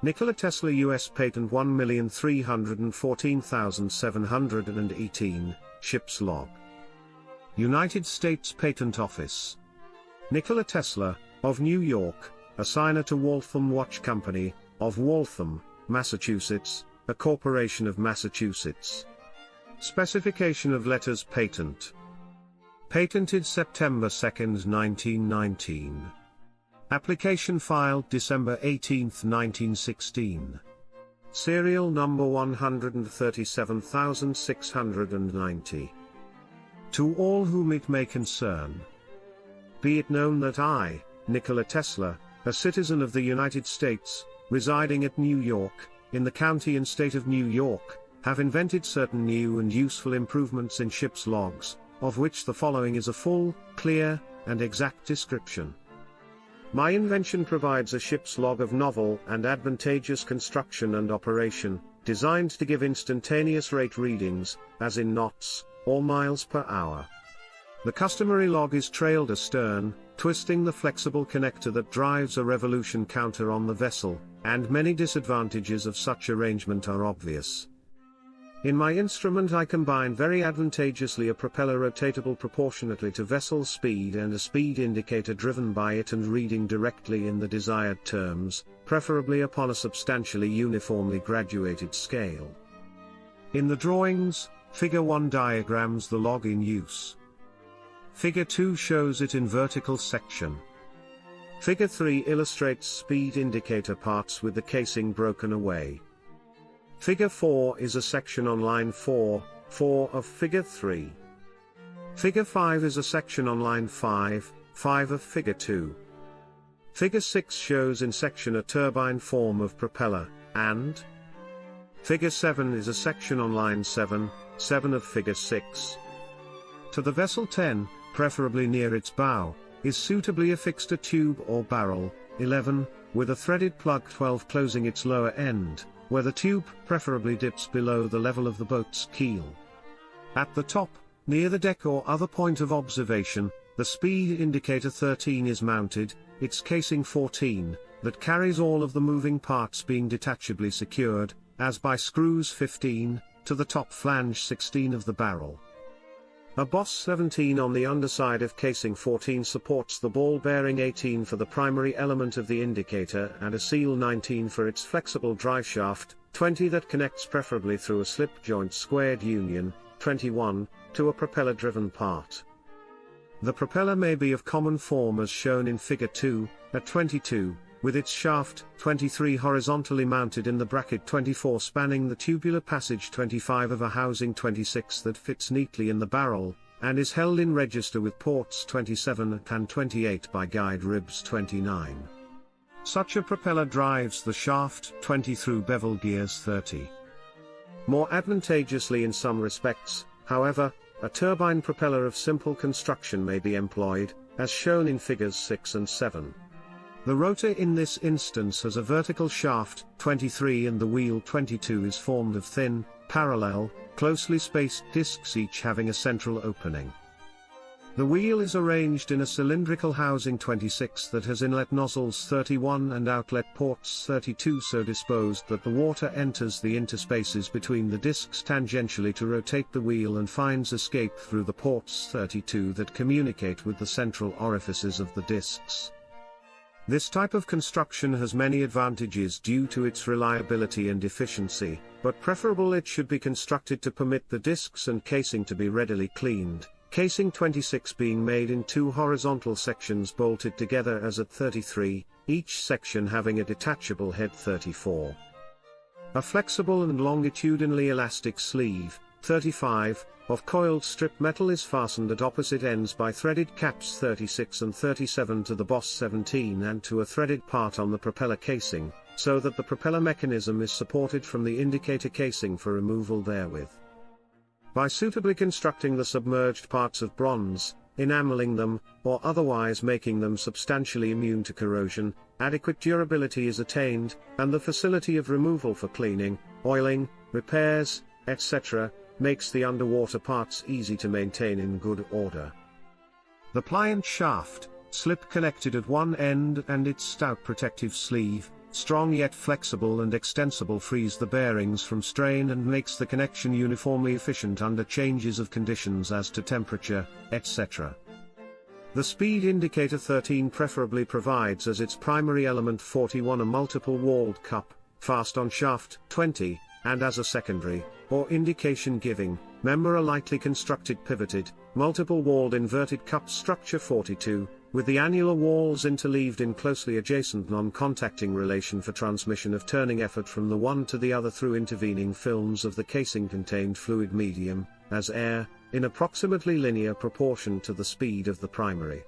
Nikola Tesla U.S. Patent 1,314,718, Ship's Log. United States Patent Office. Nikola Tesla, of New York, assigner to Waltham Watch Company, of Waltham, Massachusetts, a corporation of Massachusetts. Specification of letters patent. Patented September 2, 1919. Application filed December 18, 1916. Serial number 137690. To all whom it may concern. Be it known that I, Nikola Tesla, a citizen of the United States, residing at New York, in the county and state of New York, have invented certain new and useful improvements in ship's logs, of which the following is a full, clear, and exact description. My invention provides a ship's log of novel and advantageous construction and operation, designed to give instantaneous rate readings, as in knots, or miles per hour. The customary log is trailed astern, twisting the flexible connector that drives a revolution counter on the vessel, and many disadvantages of such arrangement are obvious. In my instrument I combine very advantageously a propeller rotatable proportionately to vessel speed and a speed indicator driven by it and reading directly in the desired terms, preferably upon a substantially uniformly graduated scale. In the drawings, Figure 1 diagrams the log in use. Figure 2 shows it in vertical section. Figure 3 illustrates speed indicator parts with the casing broken away. Figure 4 is a section on line 4 of Figure 3. Figure 5 is a section on line 5 of Figure 2. Figure 6 shows in section a turbine form of propeller, and Figure 7 is a section on line 7 of Figure 6. To the vessel 10, preferably near its bow, is suitably affixed a tube or barrel, 11, with a threaded plug 12 closing its lower end, where the tube preferably dips below the level of the boat's keel. At the top, near the deck or other point of observation, the speed indicator 13 is mounted, its casing 14, that carries all of the moving parts being detachably secured, as by screws 15, to the top flange 16 of the barrel. A boss 17 on the underside of casing 14 supports the ball bearing 18 for the primary element of the indicator and a seal 19 for its flexible driveshaft, 20 that connects preferably through a slip joint squared union, 21, to a propeller-driven part. The propeller may be of common form as shown in Figure 2, at 22, with its shaft, 23 horizontally mounted in the bracket 24 spanning the tubular passage 25 of a housing 26 that fits neatly in the barrel, and is held in register with ports 27 and 28 by guide ribs 29. Such a propeller drives the shaft 20 through bevel gears 30. More advantageously in some respects, however, a turbine propeller of simple construction may be employed, as shown in Figures 6 and 7. The rotor in this instance has a vertical shaft, 23, and the wheel 22 is formed of thin, parallel, closely spaced discs each having a central opening. The wheel is arranged in a cylindrical housing 26 that has inlet nozzles 31 and outlet ports 32 so disposed that the water enters the interspaces between the discs tangentially to rotate the wheel and finds escape through the ports 32 that communicate with the central orifices of the discs. This type of construction has many advantages due to its reliability and efficiency, but preferable it should be constructed to permit the discs and casing to be readily cleaned, casing 26 being made in two horizontal sections bolted together as at 33, each section having a detachable head 34. A flexible and longitudinally elastic sleeve, 35, of coiled strip metal is fastened at opposite ends by threaded caps 36 and 37 to the boss 17 and to a threaded part on the propeller casing, so that the propeller mechanism is supported from the indicator casing for removal therewith. By suitably constructing the submerged parts of bronze, enameling them, or otherwise making them substantially immune to corrosion, adequate durability is attained, and the facility of removal for cleaning, oiling, repairs, etc., makes the underwater parts easy to maintain in good order. The pliant shaft, slip connected at one end and its stout protective sleeve, strong yet flexible and extensible, frees the bearings from strain and makes the connection uniformly efficient under changes of conditions as to temperature, etc. The speed indicator 13 preferably provides as its primary element 41 a multiple-walled cup, fast on shaft 20, and as a secondary, or indication-giving, member a lightly constructed pivoted, multiple-walled inverted cup structure 42, with the annular walls interleaved in closely adjacent non-contacting relation for transmission of turning effort from the one to the other through intervening films of the casing-contained fluid medium, as air, in approximately linear proportion to the speed of the primary.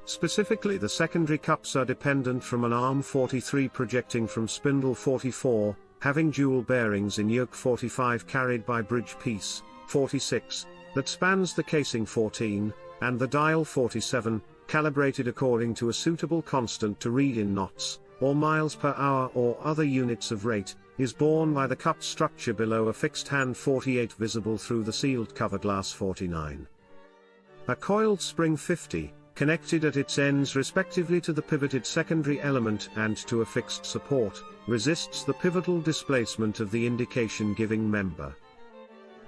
Specifically, the secondary cups are dependent from an arm 43 projecting from spindle 44, having dual bearings in yoke 45 carried by bridge piece 46, that spans the casing 14, and the dial 47, calibrated according to a suitable constant to read in knots, or miles per hour or other units of rate, is borne by the cup structure below a fixed hand 48 visible through the sealed cover glass 49. A coiled spring 50, connected at its ends respectively to the pivoted secondary element and to a fixed support, resists the pivotal displacement of the indication-giving member.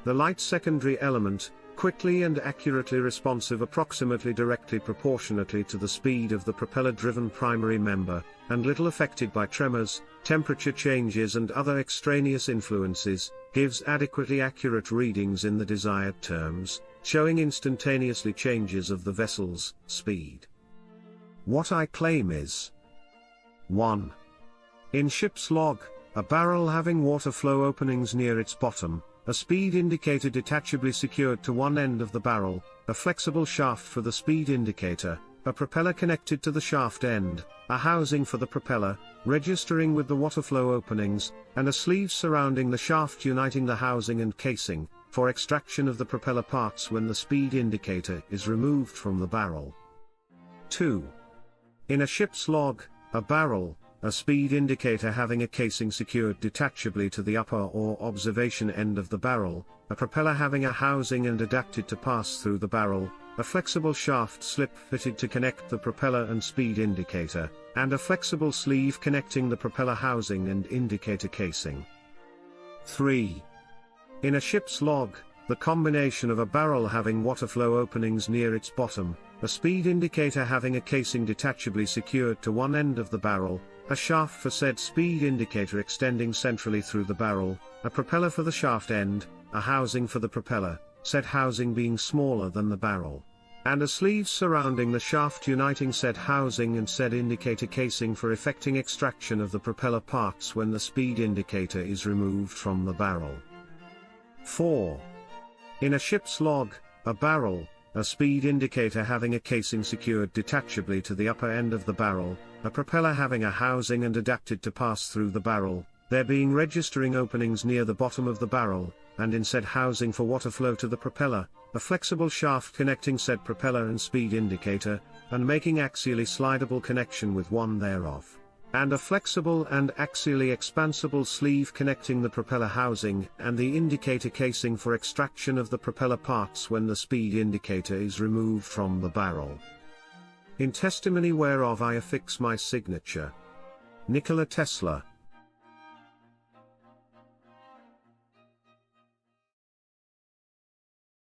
The light secondary element, quickly and accurately responsive approximately directly proportionately to the speed of the propeller-driven primary member, and little affected by tremors, temperature changes and other extraneous influences, gives adequately accurate readings in the desired terms, showing instantaneously changes of the vessel's speed. What I claim is 1. In ship's log, a barrel having water flow openings near its bottom, a speed indicator detachably secured to one end of the barrel, a flexible shaft for the speed indicator, a propeller connected to the shaft end, a housing for the propeller, registering with the water flow openings, and a sleeve surrounding the shaft uniting the housing and casing, for extraction of the propeller parts when the speed indicator is removed from the barrel. 2. In a ship's log, a barrel, a speed indicator having a casing secured detachably to the upper or observation end of the barrel, a propeller having a housing and adapted to pass through the barrel, a flexible shaft slip fitted to connect the propeller and speed indicator, and a flexible sleeve connecting the propeller housing and indicator casing. 3. In a ship's log, the combination of a barrel having water flow openings near its bottom, a speed indicator having a casing detachably secured to one end of the barrel, a shaft for said speed indicator extending centrally through the barrel, a propeller for the shaft end, a housing for the propeller, said housing being smaller than the barrel, and a sleeve surrounding the shaft uniting said housing and said indicator casing for effecting extraction of the propeller parts when the speed indicator is removed from the barrel. 4. In a ship's log, a barrel, a speed indicator having a casing secured detachably to the upper end of the barrel, a propeller having a housing and adapted to pass through the barrel, there being registering openings near the bottom of the barrel, and in said housing for water flow to the propeller, a flexible shaft connecting said propeller and speed indicator, and making axially slidable connection with one thereof, and a flexible and axially expansible sleeve connecting the propeller housing and the indicator casing for extraction of the propeller parts when the speed indicator is removed from the barrel. In testimony whereof I affix my signature. Nikola Tesla,